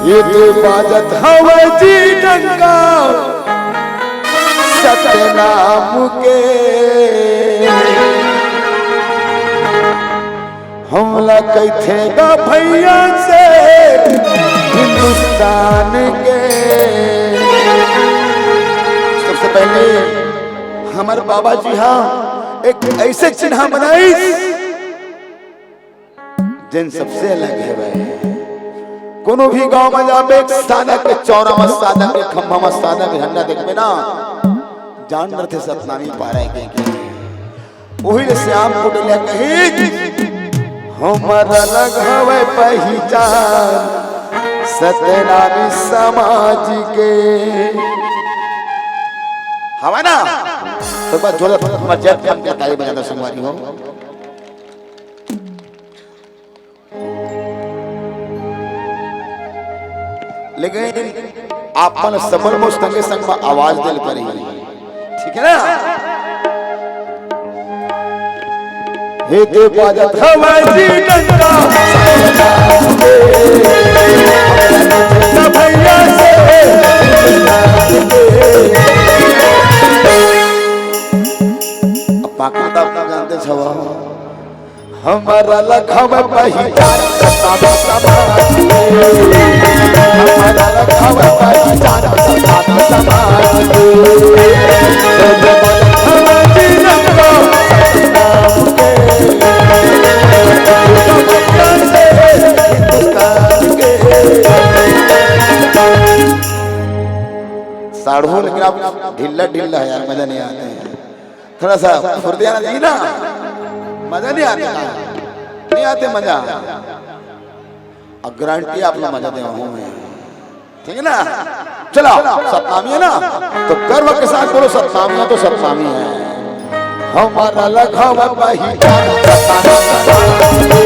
ये तो बाजत हवा जी डंका सतनाम के हमला कैथेगा भैया से हिंदुस्तान के। सबसे पहले हमारे बाबा जी हाँ एक ऐसे चिन्ह बनाई जिन सबसे अलग है भाई। कोनो भी गांव में जाबे सादा के चौरा में सादा के खम्भा में सादा के झंडा देखबे ना जान रहे सतनामी पा रहे के वही श्याम कुटले कही हमारा लग हवे पहचान सतनामी समाज के हवा ना। तो बस जोर मस्जिद हम के ताली बजाना संगवारी हो। लेकिन आप मन समर मुस्तंग के संग में आवाज दिल करी, ठीक है ना। हे दे बाजत हवाजी डंका भैया से पाकिस्तान अपना जानते छवा हमारा लखम पहचान सताना समाज हमारा लखम पहचान सताना समाज हमारी रंगो हिंदुस्तान के साढ़ू। लेकिन आप ढिल्ला ढिल्ला है यार, मजा नहीं आते हैं। थोड़ा सा फुर्तियाना जी ना, मजा नहीं आता, नहीं आते मजा। अब गारंटी आप लोग मजा दे मैं, ठीक है ना। चलो सतनामी है ना तो गर्व के साथ बोलो सतनामी है तो सतनामी है। हमारा लखा पहचान सताना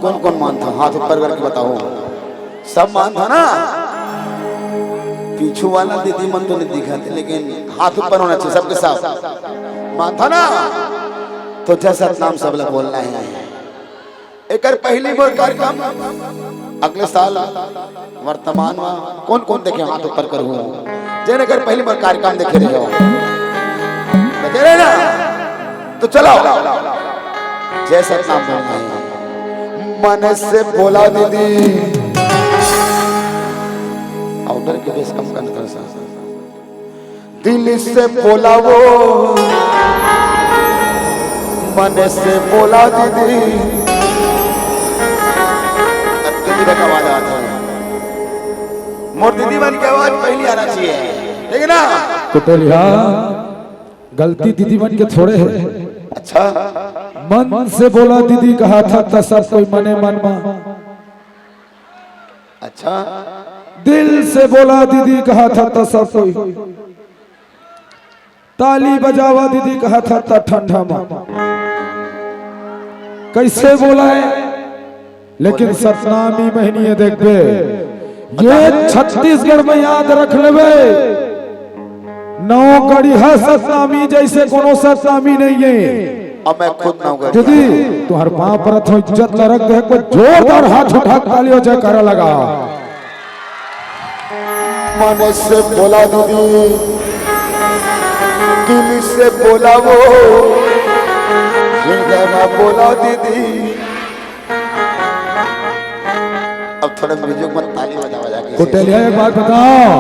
कौन कौन मानता? हाथ ऊपर करके बताओ। सब मानता ना? पीछू वाला दीदी मन तो नहीं दिखाते लेकिन हाथ ऊपर होना चाहिए सबके साथ। मानता ना? तो जैसा नाम सब लोग बोलना है। एक पहली बार कार्यक्रम अगले साल वर्तमान में कौन कौन देखे हाथ ऊपर करूँ जैन अगर पहली बार कार्यक्रम देखे रहे हो देखे रहे ना तो चलो जैसा नाम बोलना है। मन से बोला दीदी आउटर के बेस कम करना थोड़ा सा। दिल से बोला वो मन से बोला दीदी का आवाज आता है। मोर दीदी मन की आवाज पहली आना चाहिए, ठीक है ना। कुटलिया गलती दीदी मन के थोड़े है। अच्छा मन से बोला दीदी कहा था तो सब कोई मने मन में। अच्छा दिल से बोला दीदी कहा था तो सब कोई। ताली बजावा दीदी कहा था तो ठंडा में। कैसे बोला है लेकिन सतनामी महीनी है देखबे ये छत्तीसगढ़ में याद रख लेबे। नौ कड़ी है सतनामी जैसे कोनो सतनामी नहीं है। अब मैं खुद ना हूँ दीदी तुहर पाँव पर तो इज्जत ल रख दे कोई जोरदार हाथ उठा ताली हो जाए कर लगा। मन से बोला दीदी दिल से बोला वो हृदय में बोला दीदी। अब थोड़ा म्यूजिक मत ताली बजा बजा के। कुटलिया एक बात बताओ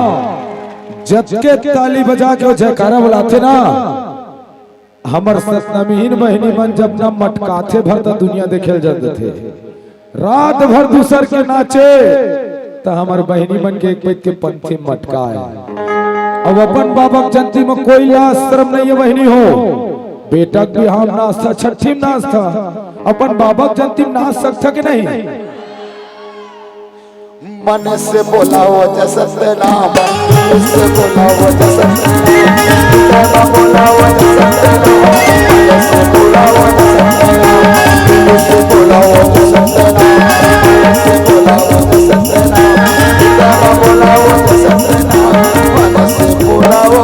जब के ताली बजा के जयकारा बुलाते ना, हमर सतनामीन बहनी मन जब न मटकाथे भर तो दुनिया देखे जाते थे। रात भर दूसर के नाचे तो हमर बहनी मन के एक के पंथी मटकाए। अब अपन बाबा जंती में कोई लाज शर्म नहीं है बहनी हो, बेटा भी हम नाच था, छठी में नाच था, अपन बाबा जंती में नाच सकता कि नहीं? मन से बोला वो जसत नाम, मन से बोला वो जसत नाम, बोला वो जसत नाम, से बोला वो जसत नाम, से बोला वो जसत नाम, से बोला वो जसत नाम, बोला वो जसत नाम, मन से बोला वो।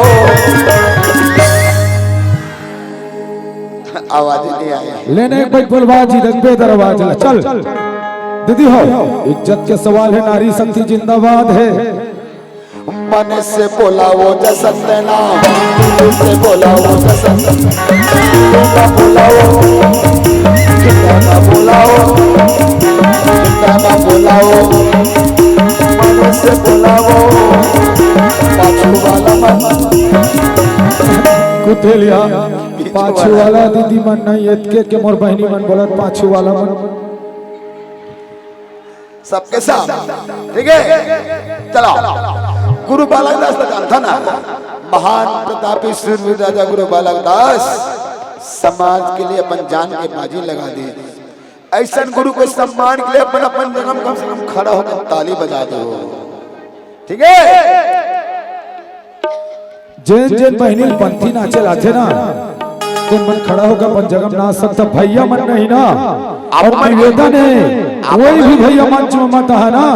आवाज नहीं आई। लेने एक बोलबाजी दे दरवाजा चल दीदी हो, इज्जत के सवाल है, नारी शक्ति जिंदाबाद है। मन से बोला वो जसत नाम, से बोला वो जसत नाम, बोला वो कितना बोला वो, कितना बोला वो, मन से बोला वो पाछू वाला मन कुतेलिया पाछू वाला दीदी मन नहीं एतके के मोर बहनी मन बोलत पाछू वाला मन सबके साथ, ठीक है। चलो, गुरु बालक दास का गान था ना, महान प्रतापी सूरवीर राजा गुरु बालक दास समाज के लिए अपन जान के बाजी लगा दिए। ऐसा गुरु को सम्मान के लिए अपन अपन जन्म कम से कम खड़ा होकर ताली बजा दो, ठीक है। जेन जेन बहनी पंथी नाचे लाथे ना, तो मन खड़ा होकर अपन जगह नाच सकता, भैया मन नहीं ना। और निवेदन है, कोई भी भैया मंच में मत है ना,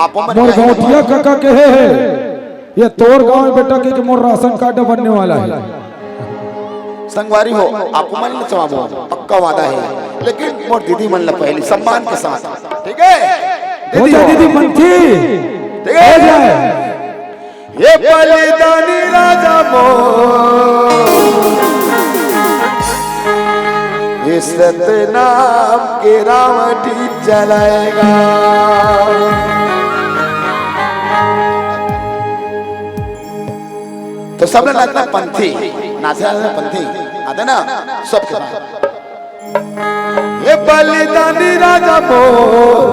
मोर गौटिया काका के है, ये तोर गांव में बेटा के मोर राशन कार्ड बनने वाला है। संगवारी हो, आपको मन ले चवाबो, पक्का वादा है, लेकिन मोर दीदी मन ले पहले सम्मान के साथ, ठीक है। हो जाए दीदी मंथी, ठीक है, हो जाए। ये बलिदानी राजा मोर, इस नाम के रावटी चलाएगा। तो सबने नाचना पंथी, नाचना पंथी आते ना सबके साथ। ये बलिदानी राजा मोर,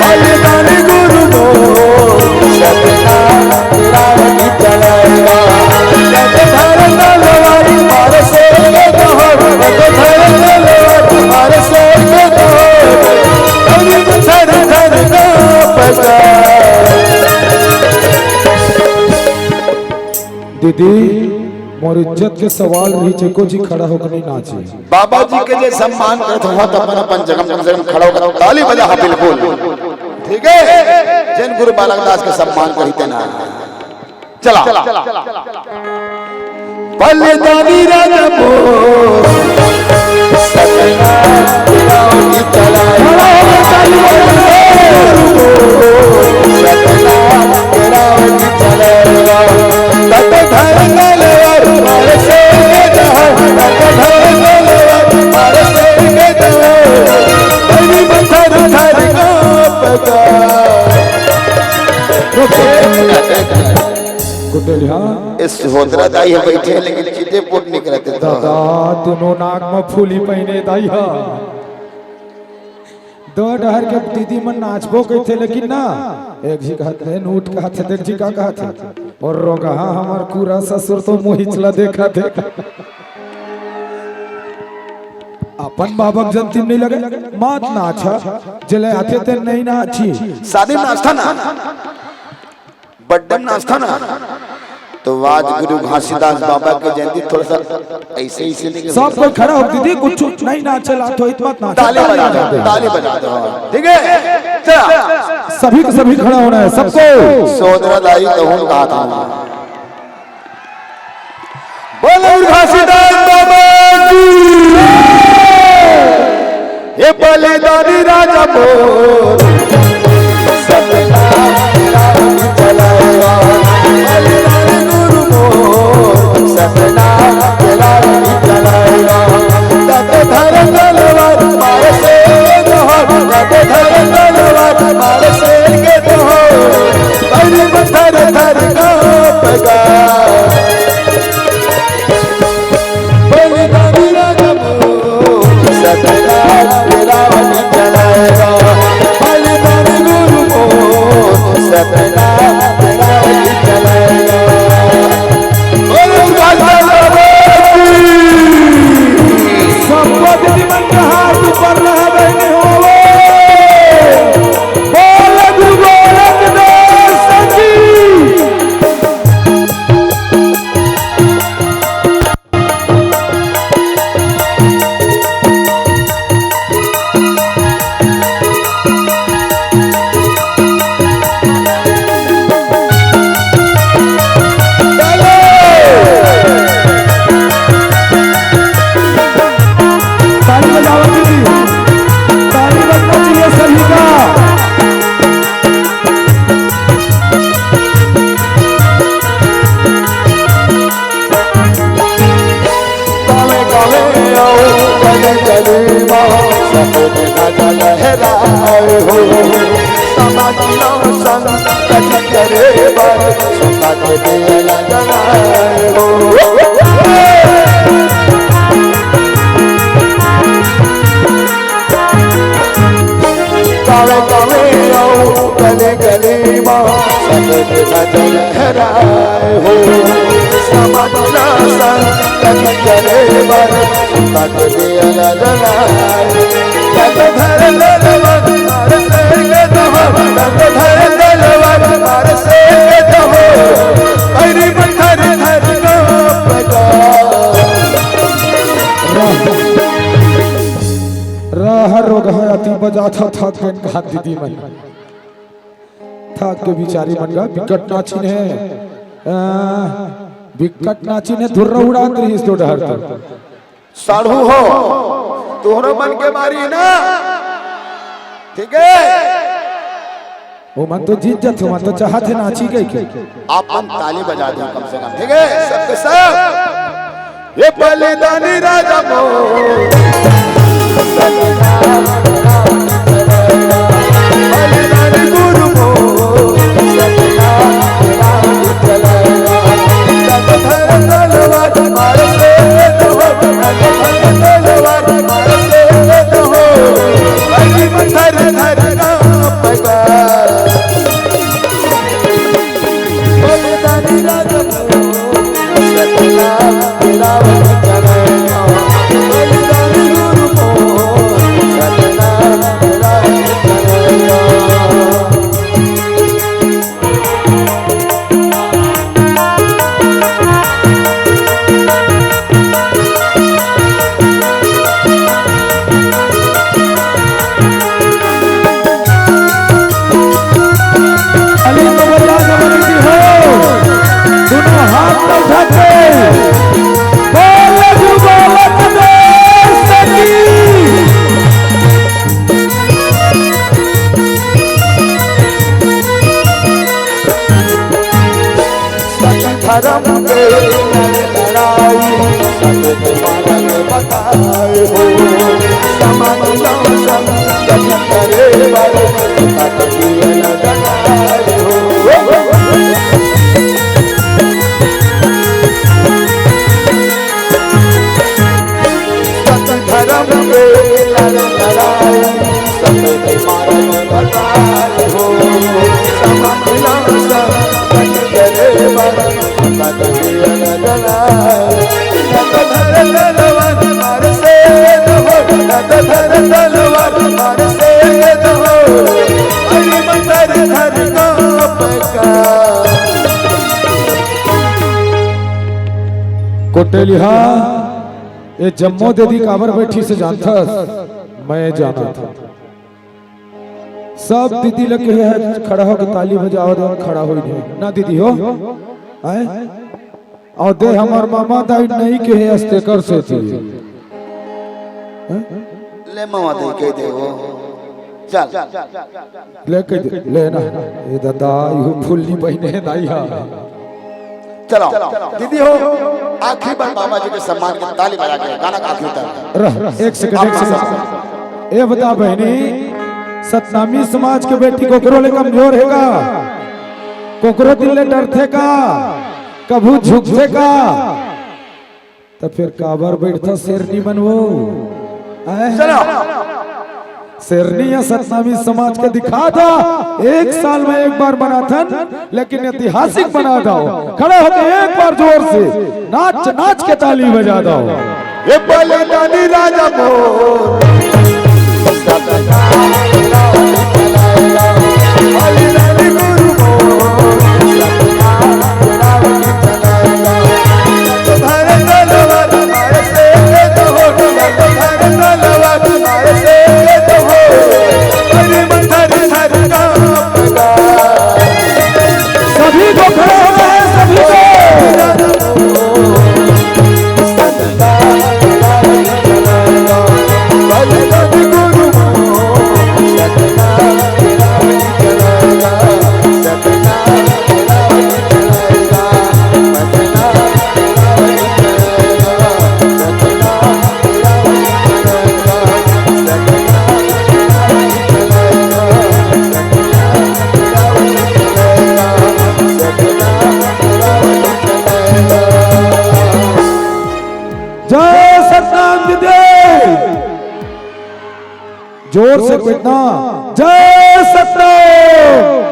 बलिदानी गुरु मोर, रावटी चलाएगा। दीदी मोर इज्जत के सवाल भी चेको जी खड़ा होकर नहीं नाचे। बाबा जी के लिए सम्मान करते हो तो अपन अपन जगह कम से कम खड़ा होकर ताली बजा, हाँ बिल्कुल, ठीक है। जैन गुरु बालक दास के सम्मान करते ना। चला बलिदानी राजा मोर, इस होदरा दाई है बैठे, लेकिन चीते पोट निकलते दादा दोनों नाक में फूली पहने दाई हा। दो डहर के दीदी मन नाचबो कहते, लेकिन ना एक जी कहते हैं नूट कहते, देख जी का कहते और रोगा हमार पूरा ससुर तो मोहिचला देखा देखा। अपन बाबा जंती नहीं लगे मात नाचा जले आते थे नहीं नाची। शादी नाचता ना, बर्थडे नाचता ना, तो आज गुरु घासीदास बाबा के जयंती थोड़ा सा ऐसे ही से सब कोई खड़ा हो दीदी कुछ नहीं नाचला तो इतना नाच ताली बजा दो, ताली बजा दो, ठीक है। चला सभी को सभी खड़ा होना है सबको। सोदरा दाई तो हम कहा था, बोलो घासीदास बाबा की, ये बलिदानी राजा मोर, सपना चलाएगा। बलिदानी गुरु मोर, सपना चलाएगा। तब धर तलवार मार से जोहर, तब धर तलवार मार से समाधियों संग कथी करे बर सुता के दिया जलाए हो गावे गावे आओ गले गले माँ सनत भजन लहराए हो समाधियों संग कथी करे बर सुता के दिया जलाए तब धर दलवर मार से दहो तब धर दलवर मार से दहो अरे पत्थर धर को पगा राह रोग है अति बजा था के हाथ दीदी मन था के बिचारी मन का विकट नाचिन है विकट नाचिन है धुर्रा उड़ा कर इस तो डहर साढ़ू हो तोहरो मन के मारी ना ठीक है वो मन तो जीत जाते मन तो चाहते नाची गई के आप हम ताली बजा दो कम से कम ठीक है सबके सब ये बलिदानी राजा को बलिदानी गुरु को तलवार मार से दहो तलवार मार से दहो अरे पत्थर धर का पगा बलिदानी राजा को सतना रावण चलाया बलिदानी गुरु को सतना रावण चलाया धर्म के लड़ाई सत्य मार्ग बताए हो समाधियों संग कथी करे बर सुता के दिया जलाए हो सत्य धर्म के लड़ाई सत्य मार्ग बताए हो समाधियों संग कथी करे बर तलवार मार से दहो धर तलवार मार से दहो अरे पत्थर धर को पका कोटेलिहा ये जम्मो दीदी काबर बैठी से जानता मैं जाना था सब दीदी लगे है खड़ा हो के ताली बजाओ दे खड़ा हो ना दीदी हो आए और दे हमार मामा दाई नहीं के है अस्तेकर से थी ले मामा दे के दे वो चल लेके लेना ये दादा यू फुल्ली बहने है दाई हा चलो दीदी हो आखिरी बार बाबा जी के सम्मान के ताली बजा के गाना का आखिरी तक एक सेकंड ये बता बहनी सतनामी समाज के बेटी कोकरो ले कमजोर हैगा कोकरो दिल ले डरते का कभू झुकते का तो फिर काबर बैठता शेरनी बनवो चलो शेरनी या सतनामी समाज के दिखा दो एक साल में एक बार बना था लेकिन ऐतिहासिक बना दो खड़ा होकर एक बार जोर से नाच नाच के ताली बजा दो ये बलिदानी राजा को बलिदानी गुरु को धर तलवार मार से दहो धर तलवार मार से दहो अरे पत्थर धर का पगा सभी को खड़ा होना है सभी को बलिदानी गुरु को सतनाम दे जोर से पिटना जय सतनाम।